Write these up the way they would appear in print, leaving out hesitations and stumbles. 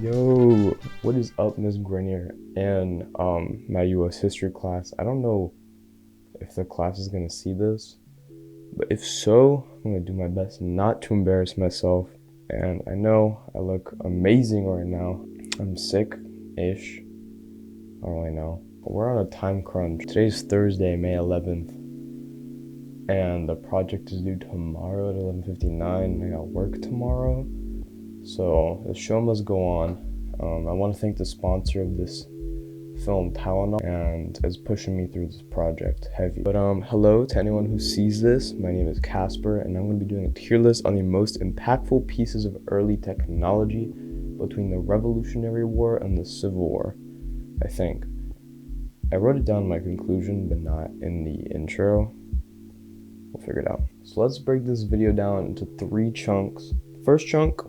Yo, what is up, Ms. Grenier and my US history class? I don't know if the class is gonna see this, but if so, I'm gonna do my best not to embarrass myself. And I know I look amazing right now. I'm sick-ish. I don't really know. But we're on a time crunch. Today's Thursday, May 11th, and the project is due tomorrow at 11:59. I got work tomorrow, so the show must go on. I want to thank the sponsor of this film, Tylenol, and is pushing me through this project heavy. But hello to anyone who sees this. My name is Kasper, and I'm going to be doing a tier list on the most impactful pieces of early technology between the Revolutionary War and the Civil War, I think. I wrote it down in my conclusion, but not in the intro. We'll figure it out. So let's break this video down into 3 chunks. First chunk,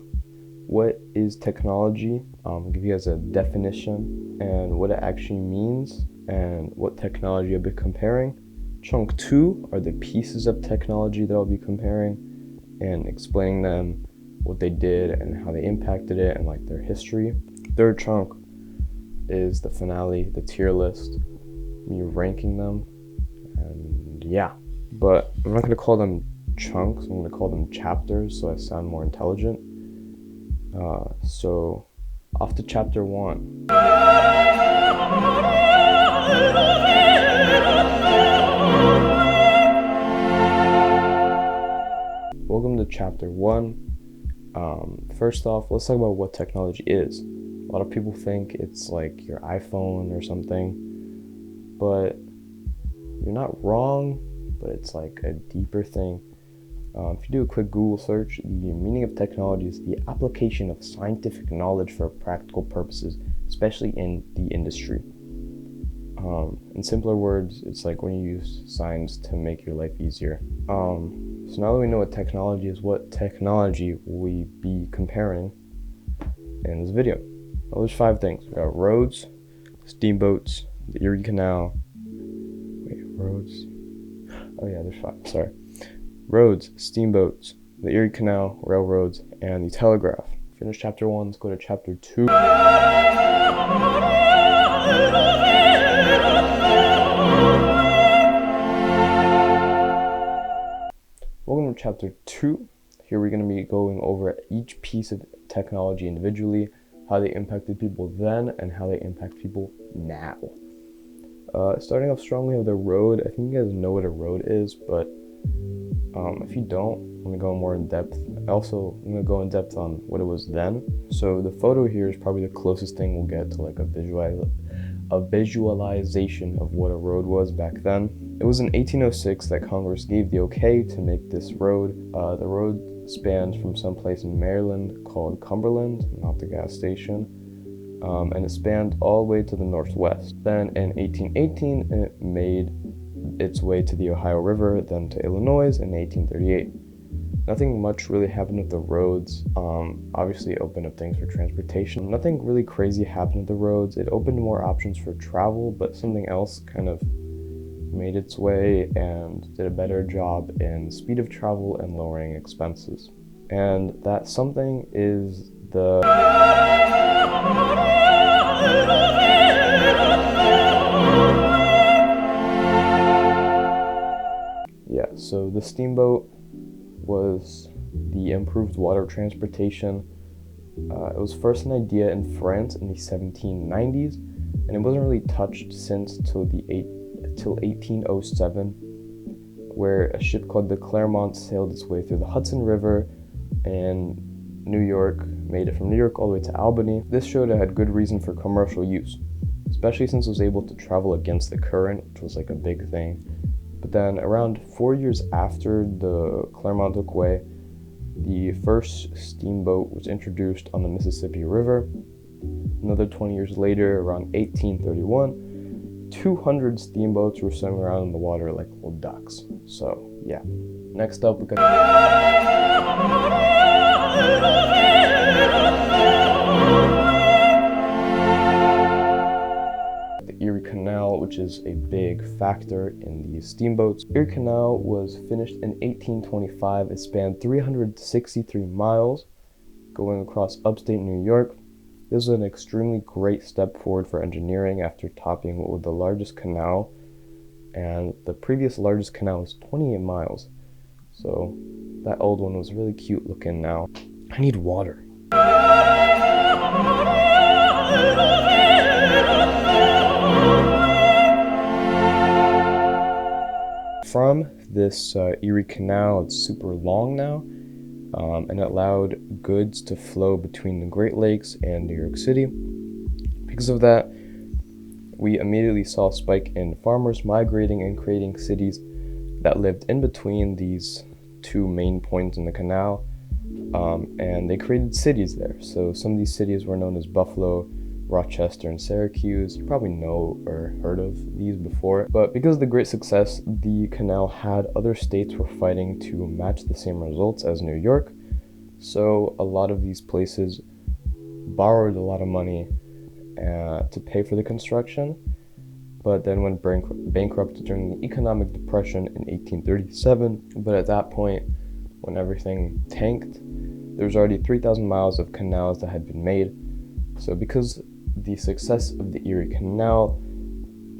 what is technology? I'll give you guys a definition and what it actually means and what technology I'll be comparing. Chunk 2 are the pieces of technology that I'll be comparing and explaining them, what they did and how they impacted it and like their history. Third chunk is the finale, the tier list, me ranking them, and yeah. But I'm not gonna call them chunks, I'm gonna call them chapters so I sound more intelligent. So off to chapter 1. Welcome to chapter 1. First off, let's talk about what technology is. A lot of people think it's like your iPhone or something, but you're not wrong, but it's like a deeper thing. If you do a quick Google search, the meaning of technology is the application of scientific knowledge for practical purposes, especially in the industry. In simpler words, it's like when you use science to make your life easier. So now that we know what technology is, what technology will we be comparing in this video? Well, there's 5 things. We got roads, steamboats, the Erie Canal. Wait, roads? Oh yeah, there's 5, sorry. Roads, steamboats, the Erie Canal, railroads, and the telegraph. Finish chapter 1, let's go to chapter 2. Welcome to chapter 2. Here we're going to be going over each piece of technology individually, how they impacted people then, and how they impact people now. Starting off strongly with the road. I think you guys know what a road is, but if you don't, I'm going to go more in depth. Also, I'm going to go in depth on what it was then. So the photo here is probably the closest thing we'll get to like a visualization of what a road was back then. It was in 1806 that Congress gave the okay to make this road. The road spans from some place in Maryland called Cumberland, not the gas station, and it spanned all the way to the northwest. Then in 1818, it made its way to the Ohio River, then to Illinois in 1838. Nothing much really happened with the roads. Obviously it opened up things for transportation. Nothing really crazy happened with the roads. It opened more options for travel, but something else kind of made its way and did a better job in speed of travel and lowering expenses. And that something is the so the steamboat was the improved water transportation. It was first an idea in France in the 1790s, and it wasn't really touched since till 1807, where a ship called the Clermont sailed its way through the Hudson River in New York, made it from New York all the way to Albany. This showed it had good reason for commercial use, especially since it was able to travel against the current, which was like a big thing. But then around 4 years after the Clermont took way, the first steamboat was introduced on the Mississippi River. Another 20 years later, around 1831, 200 steamboats were swimming around in the water like little ducks. So yeah. Next up, we got the Erie Canal Canal, which is a big factor in these steamboats. Erie Canal was finished in 1825. It spanned 363 miles, going across upstate New York. This was an extremely great step forward for engineering after topping what was the largest canal, and the previous largest canal was 28 miles. So that old one was really cute looking now. I need water. From this Erie Canal, it's super long now, and it allowed goods to flow between the Great Lakes and New York City. Because of that, we immediately saw a spike in farmers migrating and creating cities that lived in between these two main points in the canal, and they created cities there. So some of these cities were known as Buffalo, Rochester, and Syracuse. You probably know or heard of these before, but because of the great success the canal had, other states were fighting to match the same results as New York. So a lot of these places borrowed a lot of money to pay for the construction, but then went bankrupt during the economic depression in 1837. But at that point, when everything tanked, there was already 3,000 miles of canals that had been made. So because the success of the Erie Canal,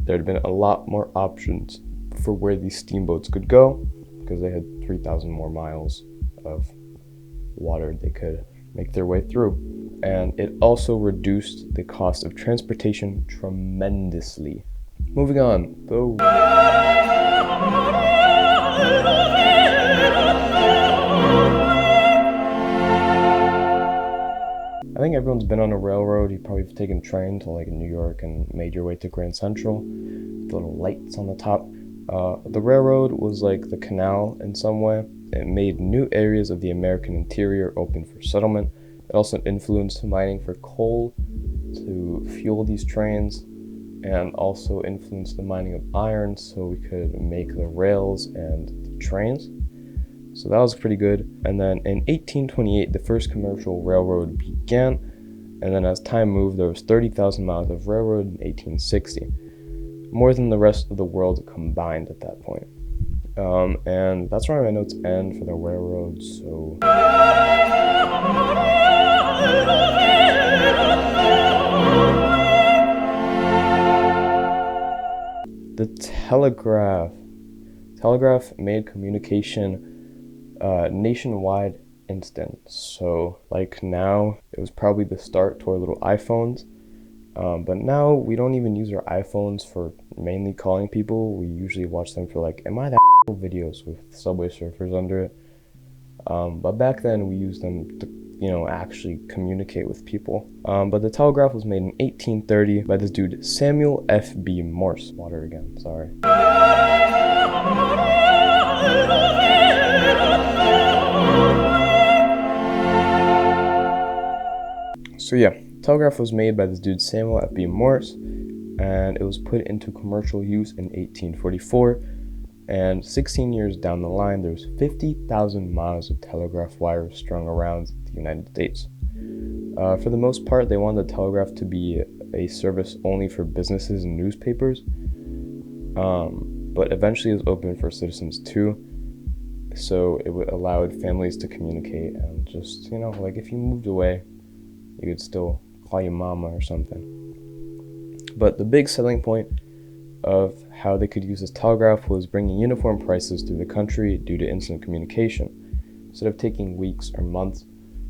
there had been a lot more options for where these steamboats could go, because they had 3,000 more miles of water they could make their way through. And it also reduced the cost of transportation tremendously. Moving on, though. I think everyone's been on a railroad. You probably have taken a train to like New York and made your way to Grand Central. The little lights on the top. The railroad was like the canal in some way. It made new areas of the American interior open for settlement. It also influenced mining for coal to fuel these trains, and also influenced the mining of iron so we could make the rails and the trains. So that was pretty good. And then in 1828, the first commercial railroad began. And then as time moved, there was 30,000 miles of railroad in 1860, more than the rest of the world combined at that point. And that's where my notes end for the railroads. So the telegraph made communication nationwide instant. So like now, it was probably the start to our little iPhones, but now we don't even use our iPhones for mainly calling people. We usually watch them for like, am I that videos with Subway Surfers under it. But back then we used them to, actually communicate with people. But the telegraph was made in 1830 by this dude Samuel F.B. Morse. Water again, sorry. So yeah, telegraph was made by this dude Samuel F.B. Morse, and it was put into commercial use in 1844. And 16 years down the line, there's 50,000 miles of telegraph wires strung around the United States. For the most part, they wanted the telegraph to be a service only for businesses and newspapers, but eventually it was open for citizens too. So it allowed families to communicate, and just, like if you moved away, you could still call your mama or something. But the big selling point of how they could use this telegraph was bringing uniform prices through the country due to instant communication. Instead of taking weeks or months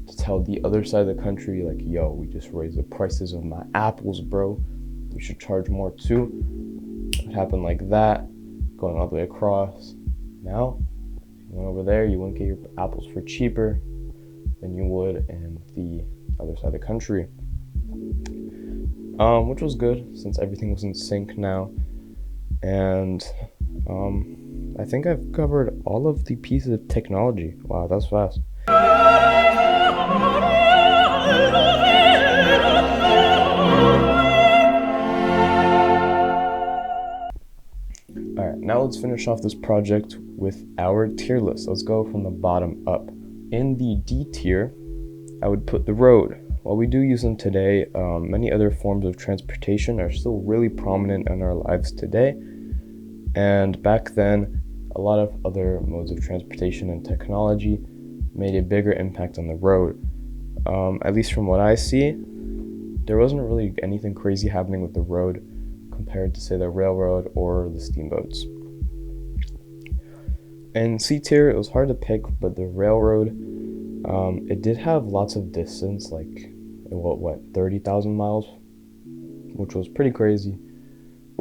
to tell the other side of the country, like, yo, we just raised the prices of my apples, bro, we should charge more too. It happened like that, going all the way across. Now, if you went over there, you wouldn't get your apples for cheaper than you would in the other side of the country. Which was good, since everything was in sync now. And I think I've covered all of the pieces of technology. Wow, that's fast. Alright, now let's finish off this project with our tier list. Let's go from the bottom up. In the D tier, I would put the road, while we do use them today, many other forms of transportation are still really prominent in our lives today. And back then, a lot of other modes of transportation and technology made a bigger impact on the road. At least from what I see, there wasn't really anything crazy happening with the road compared to, say, the railroad or the steamboats. In C tier, it was hard to pick, but the railroad, it did have lots of distance, like, 30,000 miles, which was pretty crazy.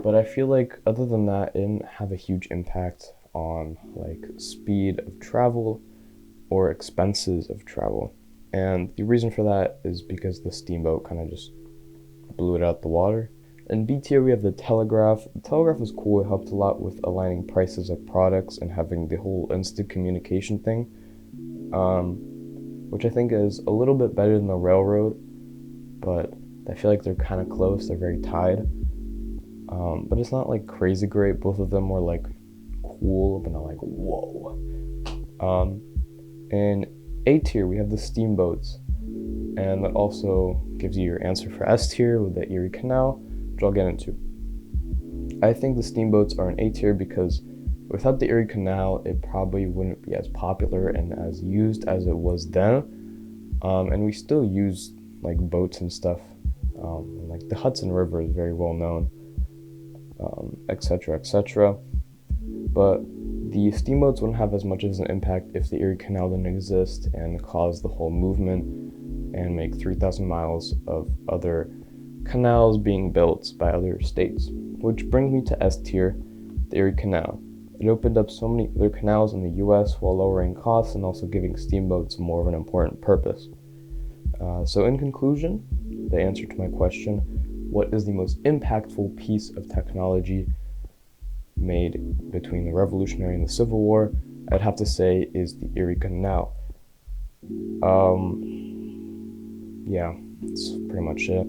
But I feel like other than that, it didn't have a huge impact on like speed of travel or expenses of travel. And the reason for that is because the steamboat kind of just blew it out the water. In B tier, we have the telegraph. The telegraph was cool. It helped a lot with aligning prices of products and having the whole instant communication thing, which I think is a little bit better than the railroad, but I feel like they're kind of close. They're very tied. But it's not like crazy great. Both of them were like cool, but not like whoa. In A tier, we have the steamboats, and that also gives you your answer for S tier with the Erie Canal, which I'll get into. I think the steamboats are in A tier because without the Erie Canal, it probably wouldn't be as popular and as used as it was then. And we still use like boats and stuff. Like the Hudson River is very well known, etc., etc. But the steamboats wouldn't have as much as an impact if the Erie Canal didn't exist and cause the whole movement and make 3,000 miles of other canals being built by other states. Which brings me to S tier, the Erie Canal. It opened up so many other canals in the US while lowering costs and also giving steamboats more of an important purpose. So in conclusion, the answer to my question, what is the most impactful piece of technology made between the Revolutionary and the Civil War, I'd have to say is the Erie Canal. Yeah, that's pretty much it.